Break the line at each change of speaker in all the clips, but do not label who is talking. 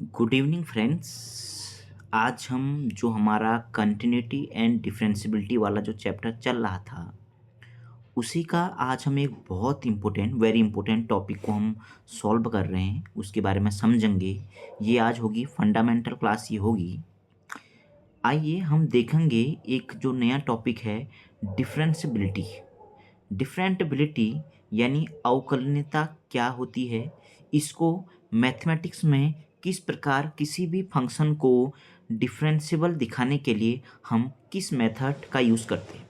Good evening friends. आज हम जो हमारा कंटिन्यूटी एंड डिफरेंशियबिलिटी वाला जो चैप्टर चल रहा था उसी का आज हम एक बहुत इम्पोर्टेंट वेरी इम्पोर्टेंट टॉपिक को हम सॉल्व कर रहे हैं, उसके बारे में समझेंगे। ये आज होगी फंडामेंटल क्लास, ये होगी। आइए हम देखेंगे एक जो नया टॉपिक है, डिफरेंशियबिलिटी। डिफरेंशियबिलिटी यानी अवकलनीयता क्या होती है, इसको मैथमेटिक्स में किस प्रकार किसी भी फंक्शन को डिफरेंशियबल दिखाने के लिए हम किस मेथड का यूज़ करते हैं,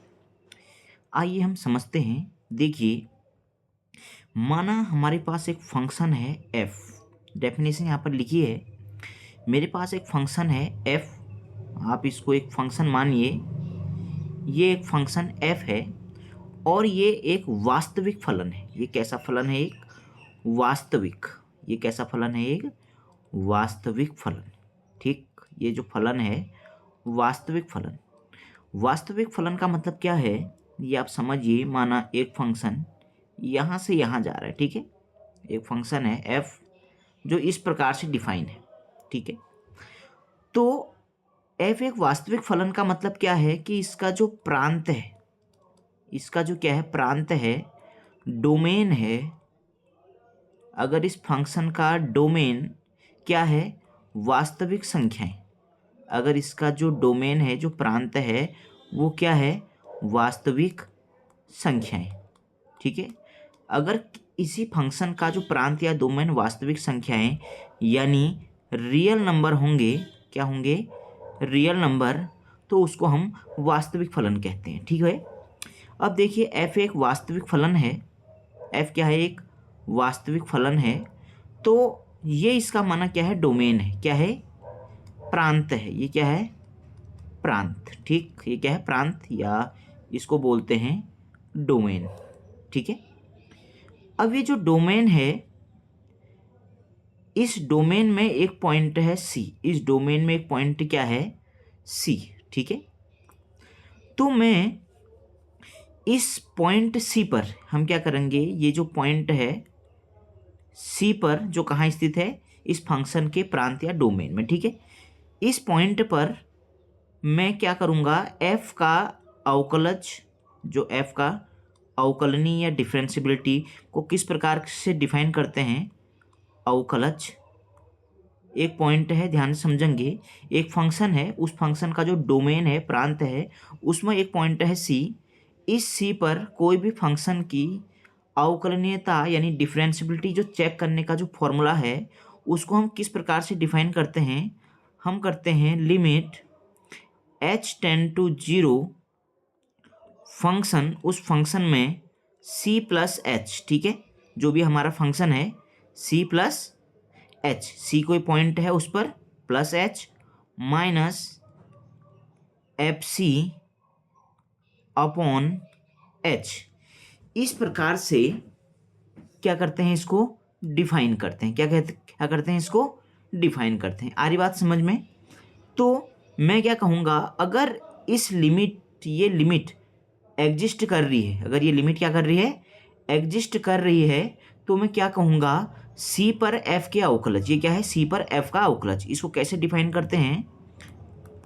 आइए हम समझते हैं। देखिए, माना हमारे पास एक फंक्शन है f। डेफिनेशन यहाँ पर लिखी है। मेरे पास एक फंक्शन है f, आप इसको एक फंक्शन मानिए। ये एक फंक्शन f है और ये एक वास्तविक फलन है। ये कैसा फलन है? एक वास्तविक। ये कैसा फलन है? एक वास्तविक फलन। ठीक, ये जो फलन है वास्तविक फलन। वास्तविक फलन का मतलब क्या है, ये आप समझिए। माना एक फंक्शन यहाँ से यहाँ जा रहा है, ठीक है। एक फंक्शन है f जो इस प्रकार से डिफाइन है, ठीक है। तो f एक वास्तविक फलन का मतलब क्या है कि इसका जो प्रांत है, इसका जो क्या है, प्रांत है, डोमेन है। अगर इस फंक्शन का डोमेन क्या है, वास्तविक संख्याएं, अगर इसका जो डोमेन है, जो प्रांत है, वो क्या है, वास्तविक संख्याएं, ठीक है। अगर इसी फंक्शन का जो प्रांत या डोमेन वास्तविक संख्याएं यानी रियल नंबर होंगे, क्या होंगे, रियल नंबर, तो उसको हम वास्तविक फलन कहते हैं, ठीक है। अब देखिए, f एक वास्तविक फलन है। f क्या है? एक वास्तविक फलन है। तो ये इसका माना क्या है, डोमेन है। क्या है? प्रांत है। ये क्या है? प्रांत। ठीक, ये क्या है? प्रांत, या इसको बोलते हैं डोमेन, ठीक है। अब ये जो डोमेन है, इस डोमेन में एक पॉइंट है c। इस डोमेन में एक पॉइंट क्या है, c, ठीक है। तो मैं इस पॉइंट c पर हम क्या करेंगे, ये जो पॉइंट है c पर, जो कहाँ स्थित है, इस फंक्शन के प्रांत या डोमेन में, ठीक है। इस पॉइंट पर मैं क्या करूँगा, f का अवकलज, जो f का अवकलनी या डिफरेंशियबिलिटी को किस प्रकार से डिफाइन करते हैं, अवकलज। एक पॉइंट है, ध्यान से समझेंगे। एक फंक्शन है, उस फंक्शन का जो डोमेन है, प्रांत है, उसमें एक पॉइंट है c। इस c पर कोई भी फंक्शन की अवकलनीयता यानी डिफरेंशियबिलिटी जो चेक करने का जो फॉर्मूला है, उसको हम किस प्रकार से डिफाइन करते हैं, हम करते हैं limit h tend to 0 function, उस फंक्शन में c प्लस एच, ठीक है। जो भी हमारा फंक्शन है c प्लस एच, c कोई पॉइंट है उस पर, plus h minus f c upon h. इस प्रकार से क्या करते हैं, इसको डिफाइन करते हैं। क्या करते हैं, इसको डिफाइन करते हैं। आ रही बात समझ में? तो मैं क्या कहूँगा, अगर इस लिमिट, ये लिमिट एग्जिस्ट कर रही है, अगर ये लिमिट क्या कर रही है, एग्जिस्ट कर रही है, तो मैं क्या कहूँगा, c पर f के अवकलज। ये क्या है, c पर f का अवकलज। इसको कैसे डिफाइन करते हैं,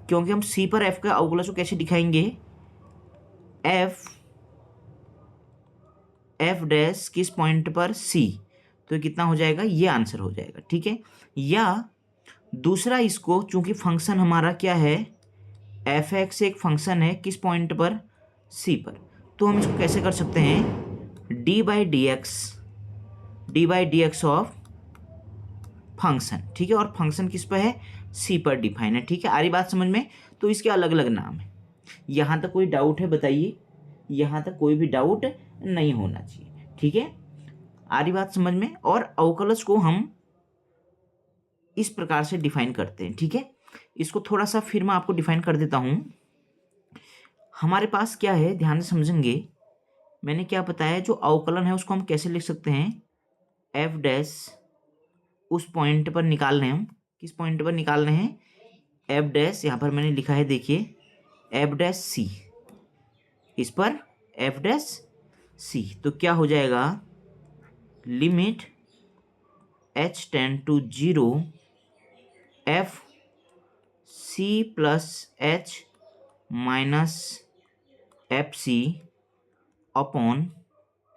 क्योंकि हम c पर f का अवकलज को कैसे दिखाएंगे, f डैश किस पॉइंट पर, c, तो कितना हो जाएगा, ये आंसर हो जाएगा, ठीक है। या दूसरा, इसको चूंकि फंक्शन हमारा क्या है, f(x) एक फंक्शन है किस पॉइंट पर, c पर, तो हम इसको कैसे कर सकते हैं, D by d x of function, ठीक है। और फंक्शन किस पर है, c पर डिफाइन है, ठीक है। आ रही बात समझ में? तो इसके अलग अलग नाम है। यहाँ तक कोई डाउट है, बताइए। यहाँ तक कोई भी डाउट नहीं होना चाहिए, ठीक है। आ रही बात समझ में? और अवकलज को हम इस प्रकार से डिफाइन करते हैं, ठीक है। इसको थोड़ा सा फिर मैं आपको डिफाइन कर देता हूँ। हमारे पास क्या है, ध्यान से समझेंगे। मैंने क्या बताया, जो अवकलन है उसको हम कैसे लिख सकते हैं, f डैश, उस पॉइंट पर निकाल रहे हैं हम, किस पॉइंट पर निकाल रहे हैं, f डैश, यहाँ पर मैंने लिखा है, देखिए, f डैश c, इस पर f डैश c। तो क्या हो जाएगा, limit h tend to 0 f c plus h minus f c upon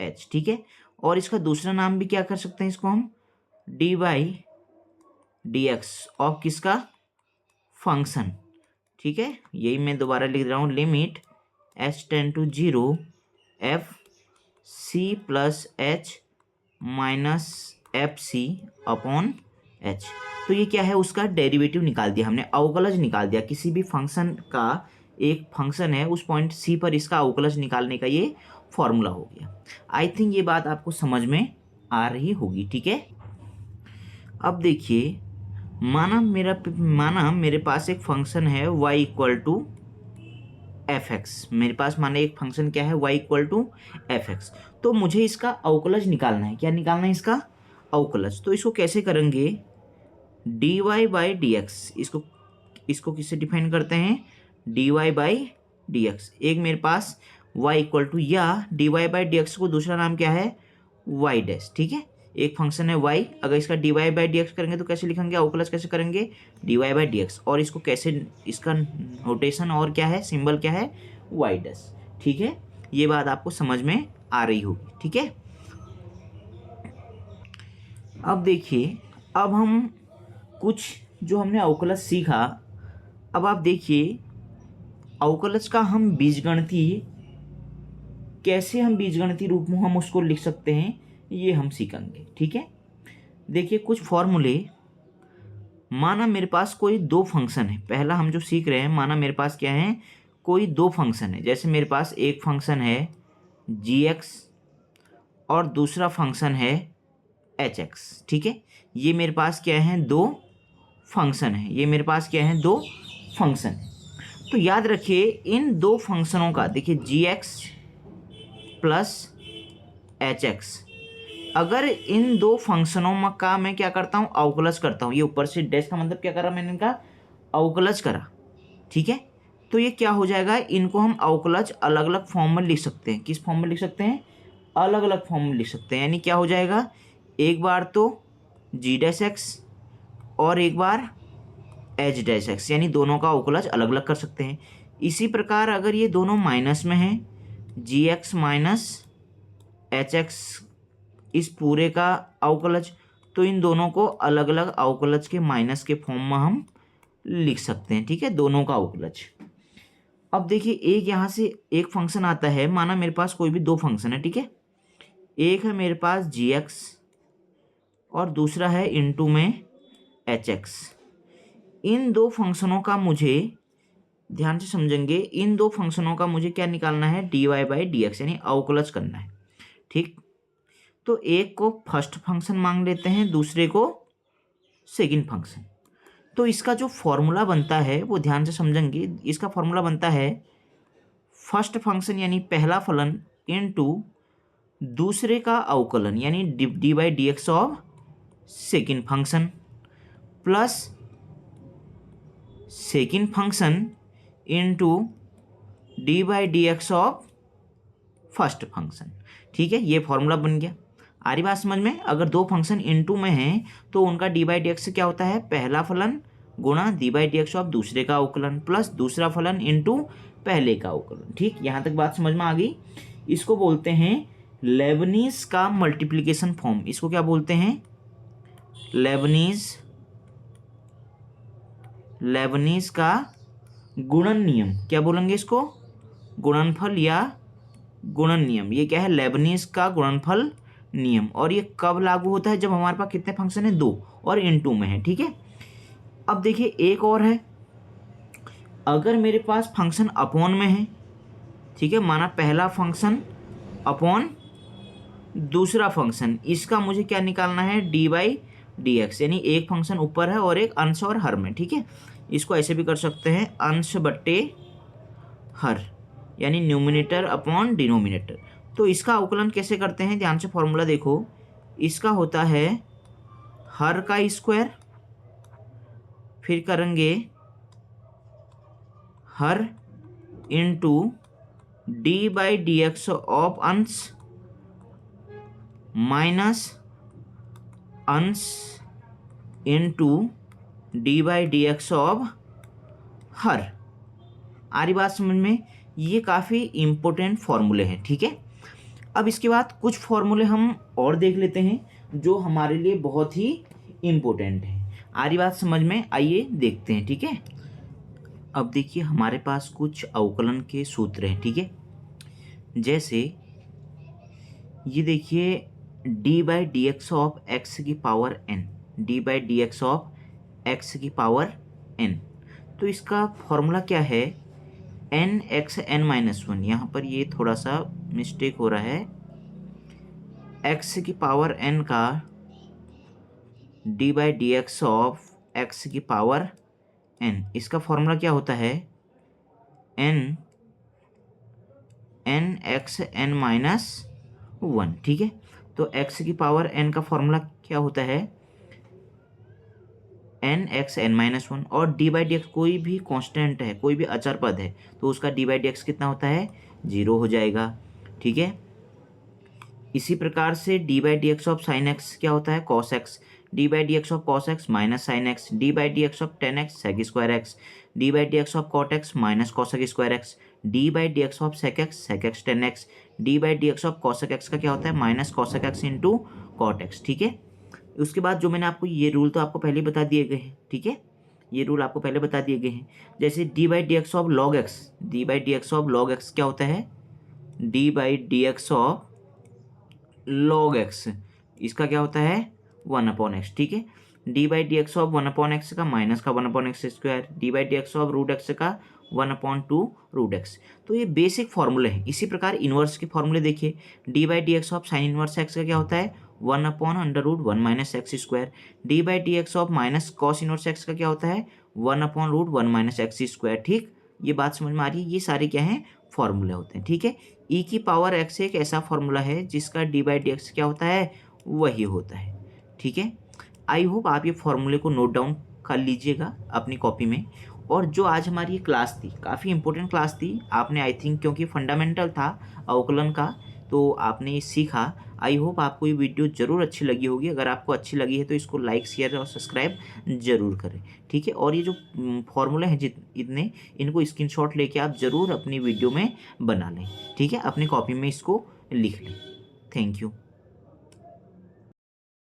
h, ठीक है। और इसका दूसरा नाम भी क्या कर सकते हैं, इसको हम d by d x of किसका, फंक्शन, ठीक है। यही मैं दोबारा लिख रहा हूँ, limit h tend to 0 f c plus h minus f c upon h. तो ये क्या है, उसका डेरिवेटिव निकाल दिया हमने, अवकलज निकाल दिया। किसी भी फंक्शन का, एक फंक्शन है उस पॉइंट सी पर इसका अवकलज निकालने का ये फॉर्मूला हो गया। आई थिंक ये बात आपको समझ में आ रही होगी, ठीक है। अब देखिए, माना मेरे पास एक फंक्शन है y equal to f x. मेरे पास माना एक फंक्शन क्या है, y equal to f x. तो मुझे इसका अवकलज निकालना है। क्या निकालना है, इसका अवकलज। तो इसको कैसे करेंगे, d y by d x. इसको किससे डिफाइन करते हैं, d y by d x. एक मेरे पास y इक्वल टू, या d y by d x को दूसरा नाम क्या है, y डैश, ठीक है। एक फंक्शन है y, अगर इसका d y by d x करेंगे तो कैसे लिखेंगे, अवकलज कैसे करेंगे, d y by d x. और इसको कैसे, इसका नोटेशन और क्या है, सिंबल क्या है, y डैश, ठीक है। ये बात आपको समझ में आ रही होगी, ठीक है। अब देखिए, अब हम कुछ जो हमने अवकलज सीखा, अब आप देखिए अवकलज का हम बीजगणितीय, कैसे हम बीजगणितीय रूप में हम उसको लिख सकते हैं, ये हम सीखेंगे, ठीक है। देखिए कुछ फॉर्मूले, माना मेरे पास कोई दो फंक्शन है। पहला हम जो सीख रहे हैं, माना मेरे पास क्या है, कोई दो फंक्शन है। जैसे मेरे पास एक फंक्शन है जी एक्स और दूसरा फंक्शन है एच एक्स, ठीक है। ये मेरे पास क्या है, दो फंक्शन है। ये मेरे पास क्या है, दो फंक्शन है। तो याद रखिए इन दो फंक्शनों का, देखिए जी एक्स प्लस एच एक्स, अगर इन दो फंक्शनों का मैं क्या करता हूँ, अवकलज करता हूँ। ये ऊपर से डैश का मतलब क्या करा मैंने, इनका अवकलज करा, ठीक है। तो ये क्या हो जाएगा, इनको हम अवकलज अलग अलग फॉर्म में लिख सकते हैं। किस फॉर्म में लिख सकते हैं, अलग अलग फॉर्म में लिख सकते हैं। यानी क्या हो जाएगा, एक बार तो जी डैश एक्स और एक बार एच डैश एक्स, यानी दोनों का अवकलज अलग अलग कर सकते हैं। इसी प्रकार अगर ये दोनों माइनस में हैं, जी एक्स माइनस एच एक्स, इस पूरे का अवकलज, तो इन दोनों को अलग अलग अवकलज के माइनस के फॉर्म में हम लिख सकते हैं, ठीक है, दोनों का अवकलज। अब देखिए एक यहाँ से एक फंक्शन आता है, माना मेरे पास कोई भी दो फंक्शन है, ठीक है। एक है मेरे पास जी एक्स और दूसरा है इनटू में एच एक्स। इन दो फंक्शनों का मुझे, ध्यान से समझेंगे, इन दो फंक्शनों का मुझे क्या निकालना है, d y by d x, यानी अवकलज करना है, ठीक। तो एक को फर्स्ट फंक्शन मांग लेते हैं, दूसरे को सेकंड फंक्शन। तो इसका जो फॉर्मूला बनता है वो ध्यान से समझेंगे। इसका फॉर्मूला बनता है फर्स्ट फंक्शन यानी पहला फलन इनटू दूसरे का अवकलन यानी D by d x of second function plus second function into d by d x of first function, ठीक है। ये फॉर्मूला बन गया। आ रही बात समझ में। अगर दो फंक्शन इनटू में हैं तो उनका डी बाई डी एक्स से क्या होता है, पहला फलन गुणा D by d x of दूसरे का अवकलन प्लस दूसरा फलन इनटू पहले का अवकलन, ठीक। यहाँ तक बात समझ में आ गई। इसको बोलते हैं लेबनीज का मल्टीप्लिकेशन फॉर्म। इसको क्या बोलते हैं, लेबनीज का गुणन नियम। क्या बोलेंगे इसको, गुणनफल या गुणन नियम। ये क्या है, लेबनीज का गुणनफल नियम। और ये कब लागू होता है, जब हमारे पास कितने फंक्शन है, दो, और इनटू में है, ठीक है। अब देखिए एक और है, अगर मेरे पास फंक्शन अपॉन में है, ठीक है, माना पहला फंक्शन अपॉन दूसरा फंक्शन, इसका मुझे क्या निकालना है, डी बाई डी एक्स, यानी एक फंक्शन ऊपर है और एक अंश और हर में, ठीक है। इसको ऐसे भी कर सकते हैं, अंश बट्टे हर, यानी न्यूमिनेटर अपॉन डिनोमिनेटर। तो इसका अवकलन कैसे करते हैं, ध्यान से फॉर्मूला देखो। इसका होता है हर का स्क्वायर, फिर करेंगे हर into d by d x of अंश माइनस अंश into d by d x of हर। आ रही बात समझ में? ये काफ़ी इम्पोर्टेंट फॉर्मूले हैं, ठीक है। अब इसके बाद कुछ फॉर्मूले हम और देख लेते हैं जो हमारे लिए बहुत ही इम्पोर्टेंट हैं। आ रही बात समझ में? आइए देखते हैं, ठीक है। अब देखिए हमारे पास कुछ अवकलन के सूत्र हैं, ठीक है। जैसे ये देखिए d by d x of x की power n, d by d x of x की पावर एन। तो इसका फॉर्मूला क्या है? N x n minus one. यहाँ पर ये थोड़ा सा मिस्टेक हो रहा है। एक्स की पावर एन का d by d x of x की पावर एन, इसका फॉर्मूला क्या होता है? N n x n minus one, ठीक है। तो एक्स की पावर एन का फॉर्मूला क्या होता है? N x n minus one. और डी बाई डी एक्स कोई भी कांस्टेंट है, कोई भी अचर पद है, तो उसका डी बाई डी एक्स कितना होता है? 0 हो जाएगा, ठीक है। इसी प्रकार से d by d x of sine x क्या होता है? Cos x. D by d x of cos x minus sine x. D by d x of tan x sec square x. D by d x of cot x minus cosec square x. D by d x of sec x tan x. D by d x of cosec x का क्या होता है? Minus cosec x into cot x, ठीक है। उसके बाद जो मैंने आपको ये रूल तो आपको पहले ही बता दिए गए हैं, ठीक है। ये रूल आपको पहले बता दिए गए हैं। जैसे d by d x of log x, d by d x of log x क्या होता है? D by d x of log x, इसका क्या होता है? 1/x, ठीक है। D by d x of 1/x का माइनस का 1/x square. D by d x of root x का 1/2 रूट एक्स। तो ये बेसिक फॉर्मूले हैं। इसी प्रकार इनवर्स के फॉर्मूले देखिए। D by d x of sine inverse x का क्या होता है? 1/√1 minus x square. D by d x of minus cos inverse x का क्या होता है? 1/√1 माइनस एक्स स्क्वायर, ठीक। ये बात समझ में आ रही है? ये सारे क्या हैं? फॉर्मूले होते हैं, ठीक है। ई की पावर एक्स एक ऐसा फॉर्मूला है जिसका डी बाई डी एक्स क्या होता है? वही होता है, ठीक है। आई होप आप ये फॉर्मूले को नोट डाउन कर लीजिएगा अपनी कॉपी में। और जो आज हमारी ये क्लास थी, काफ़ी इंपॉर्टेंट क्लास थी। आपने आई थिंक, क्योंकि फंडामेंटल था अवकलन का, तो आपने ये सीखा। आई होप आपको ये वीडियो ज़रूर अच्छी लगी होगी। अगर आपको अच्छी लगी है तो इसको लाइक शेयर और सब्सक्राइब ज़रूर करें, ठीक है। और ये जो फॉर्मूले हैं इतने, इनको स्क्रीनशॉट लेके आप ज़रूर अपनी वीडियो में बना लें, ठीक है। अपनी कॉपी में इसको लिख लें। Thank you.